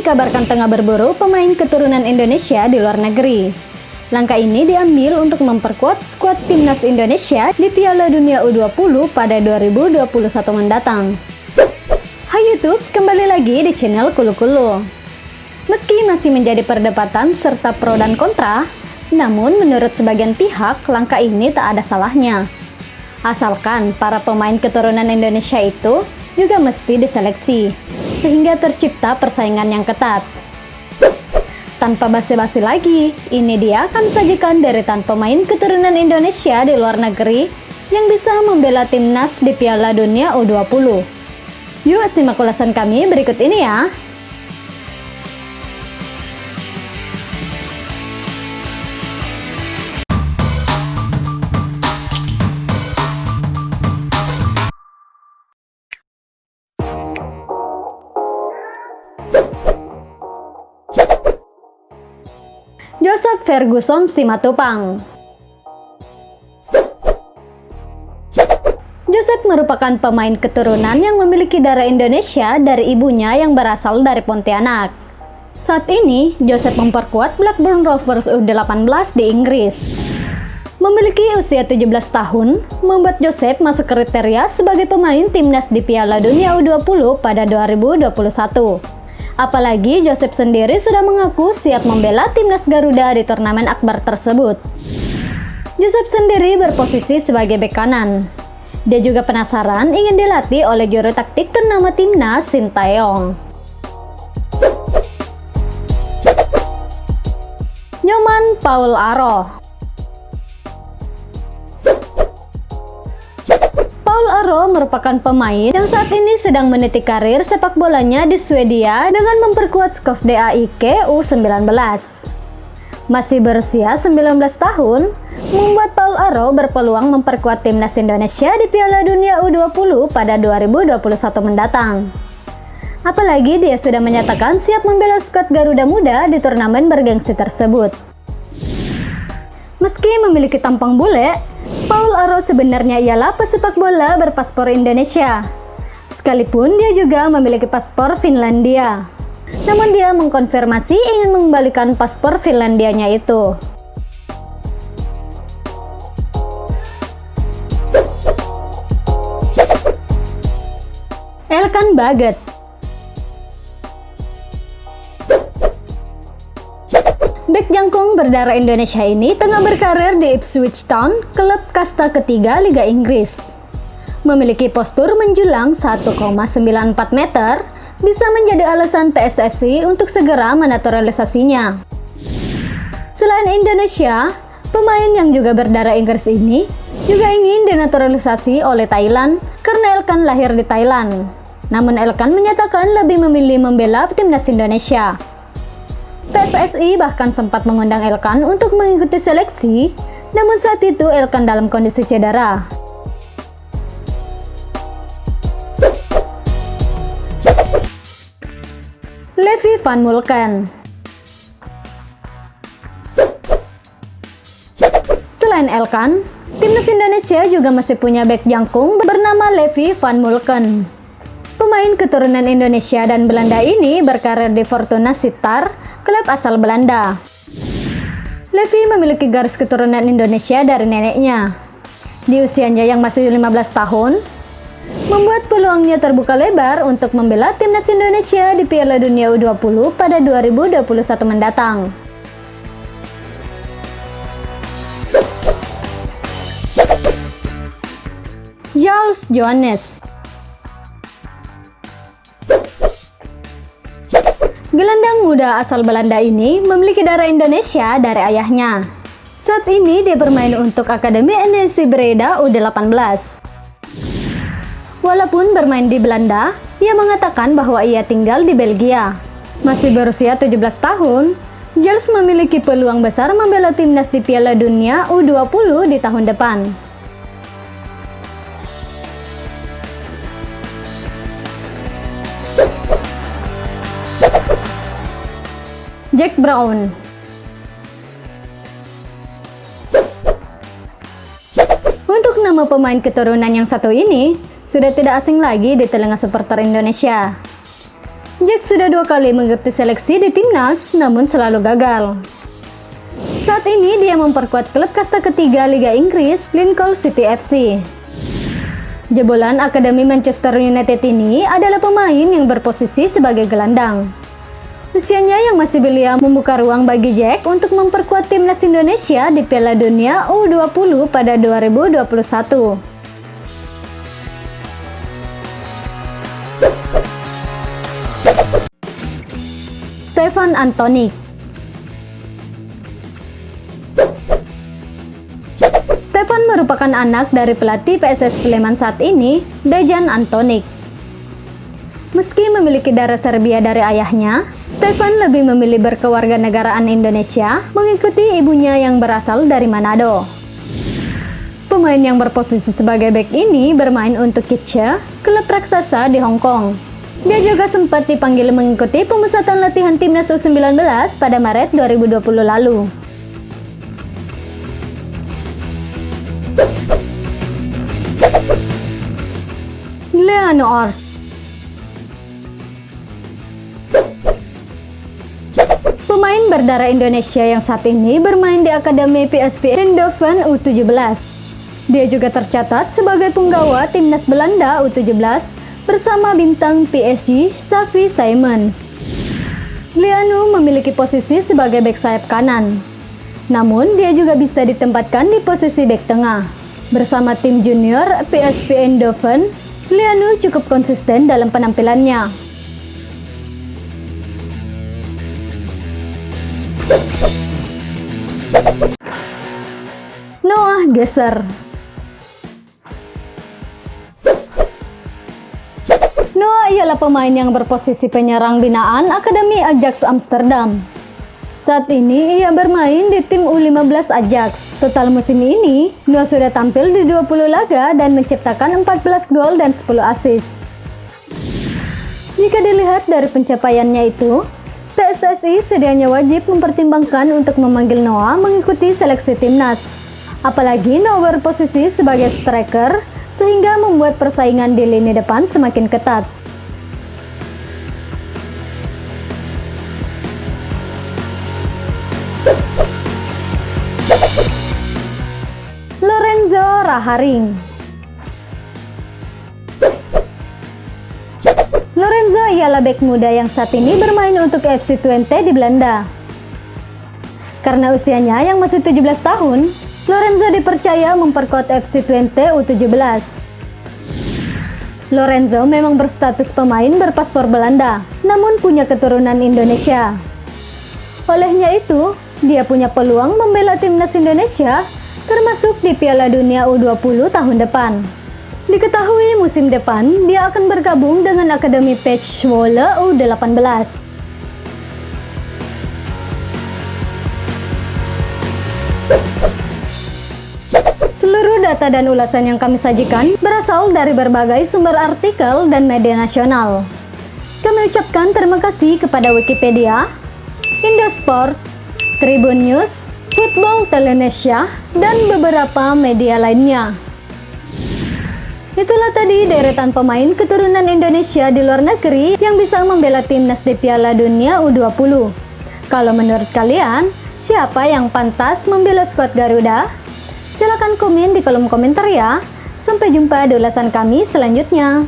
dikabarkan tengah berburu pemain keturunan Indonesia di luar negeri. Langkah ini diambil untuk memperkuat skuad timnas Indonesia di Piala Dunia U20 pada 2021 mendatang. Hai YouTube, kembali lagi di channel Kulu Kulu. Meski masih menjadi perdebatan serta pro dan kontra, namun menurut sebagian pihak langkah ini tak ada salahnya. Asalkan para pemain keturunan Indonesia itu juga mesti diseleksi, sehingga tercipta persaingan yang ketat. Tanpa basa-basi lagi, ini dia akan sajikan deretan pemain keturunan Indonesia di luar negeri yang bisa membela timnas di Piala Dunia U20. Yuk simak ulasan kami berikut ini ya. Joseph Ferguson Simatupang. Joseph merupakan pemain keturunan yang memiliki darah Indonesia dari ibunya yang berasal dari Pontianak. Saat ini, Joseph memperkuat Blackburn Rovers U18 di Inggris. Memiliki usia 17 tahun, membuat Joseph masuk kriteria sebagai pemain timnas di Piala Dunia U20 pada 2021. Apalagi Joseph sendiri sudah mengaku siap membela timnas Garuda di turnamen akbar tersebut. Joseph sendiri berposisi sebagai bek kanan. Dia juga penasaran ingin dilatih oleh juru taktik ternama timnas Sintayong. Nyoman Paul Aro. Paul Aro merupakan pemain yang saat ini sedang meniti karir sepak bolanya di Swedia dengan memperkuat Skövde AIK U19. Masih berusia 19 tahun, membuat Paul Aro berpeluang memperkuat timnas Indonesia di Piala Dunia U20 pada 2021 mendatang. Apalagi dia sudah menyatakan siap membela skuad Garuda Muda di turnamen bergengsi tersebut. Meski memiliki tampang bule, Paul Aro sebenarnya ialah pesepak bola berpaspor Indonesia. Sekalipun dia juga memiliki paspor Finlandia. Namun dia mengkonfirmasi ingin mengembalikan paspor Finlandianya itu. Elkan Baget. Bek jangkung berdarah Indonesia ini tengah berkarir di Ipswich Town, klub kasta ketiga Liga Inggris. Memiliki postur menjulang 1,94 meter, bisa menjadi alasan PSSI untuk segera menaturalisasinya. Selain Indonesia, pemain yang juga berdarah Inggris ini juga ingin dinaturalisasi oleh Thailand karena Elkan lahir di Thailand. Namun Elkan menyatakan lebih memilih membela timnas Indonesia. PSSI bahkan sempat mengundang Elkan untuk mengikuti seleksi, namun saat itu Elkan dalam kondisi cedera. Levi Van Mulken. Selain Elkan, timnas Indonesia juga masih punya bek jangkung bernama Levi Van Mulken. Pemain keturunan Indonesia dan Belanda ini berkarir di Fortuna Sittard, klub asal Belanda. Levi memiliki garis keturunan Indonesia dari neneknya. Di usianya yang masih 15 tahun, membuat peluangnya terbuka lebar untuk membela timnas Indonesia di Piala Dunia U20 pada 2021 mendatang. Jules Johannes. Gelandang muda asal Belanda ini memiliki darah Indonesia dari ayahnya. Saat ini dia bermain untuk Akademi NEC Breda U18. Walaupun bermain di Belanda, ia mengatakan bahwa ia tinggal di Belgia. Masih berusia 17 tahun, Jules memiliki peluang besar membela timnas di Piala Dunia U20 di tahun depan. Jack Brown. Untuk nama pemain keturunan yang satu ini, sudah tidak asing lagi di telinga supporter Indonesia. Jack sudah 2 kali mengikuti seleksi di timnas, namun selalu gagal. Saat ini dia memperkuat klub kasta ketiga Liga Inggris, Lincoln City FC. Jebolan Akademi Manchester United ini adalah pemain yang berposisi sebagai gelandang. Usianya yang masih belia membuka ruang bagi Jack untuk memperkuat timnas Indonesia di Piala Dunia U20 pada 2021. Stefan Antonik. Stefan merupakan anak dari pelatih PSS Sleman saat ini, Dejan Antonik. Meski memiliki darah Serbia dari ayahnya, Stefan lebih memilih berkewarganegaraan Indonesia, mengikuti ibunya yang berasal dari Manado. Pemain yang berposisi sebagai bek ini bermain untuk Kitche, klub raksasa di Hong Kong. Dia juga sempat dipanggil mengikuti pemusatan latihan timnas U19 pada Maret 2020 lalu. Leano Ors. Pemain berdarah Indonesia yang saat ini bermain di Akademi PSV Eindhoven U17. Dia juga tercatat sebagai punggawa timnas Belanda U17 bersama bintang PSG Xavi Simons. Leano memiliki posisi sebagai bek sayap kanan. Namun dia juga bisa ditempatkan di posisi bek tengah. Bersama tim junior PSV Eindhoven, Leano cukup konsisten dalam penampilannya. Noah Gesser. Noah ialah pemain yang berposisi penyerang binaan Akademi Ajax Amsterdam. Saat ini ia bermain di tim U15 Ajax. Total musim ini, Noah sudah tampil di 20 laga dan menciptakan 14 gol dan 10 assist. Jika dilihat dari pencapaiannya itu, PSSI sedianya wajib mempertimbangkan untuk memanggil Noah mengikuti seleksi timnas. Apalagi Noah berposisi sebagai striker, sehingga membuat persaingan di lini depan semakin ketat. Lorenzo Raharing. Lorenzo ialah bek muda yang saat ini bermain untuk FC Twente di Belanda. Karena usianya yang masih 17 tahun, Lorenzo dipercaya memperkuat FC Twente U17. Lorenzo memang berstatus pemain berpaspor Belanda, namun punya keturunan Indonesia. Olehnya itu, dia punya peluang membela timnas Indonesia, termasuk di Piala Dunia U20 tahun depan. Diketahui musim depan, dia akan bergabung dengan Akademi Pech Zwolle U18. Seluruh data dan ulasan yang kami sajikan berasal dari berbagai sumber artikel dan media nasional. Kami ucapkan terima kasih kepada Wikipedia, Indosport, Tribun News, Football Telenesia, dan beberapa media lainnya. Itulah tadi deretan pemain keturunan Indonesia di luar negeri yang bisa membela timnas di Piala Dunia U20. Kalau menurut kalian, siapa yang pantas membela skuad Garuda? Silahkan komen di kolom komentar ya. Sampai jumpa di ulasan kami selanjutnya.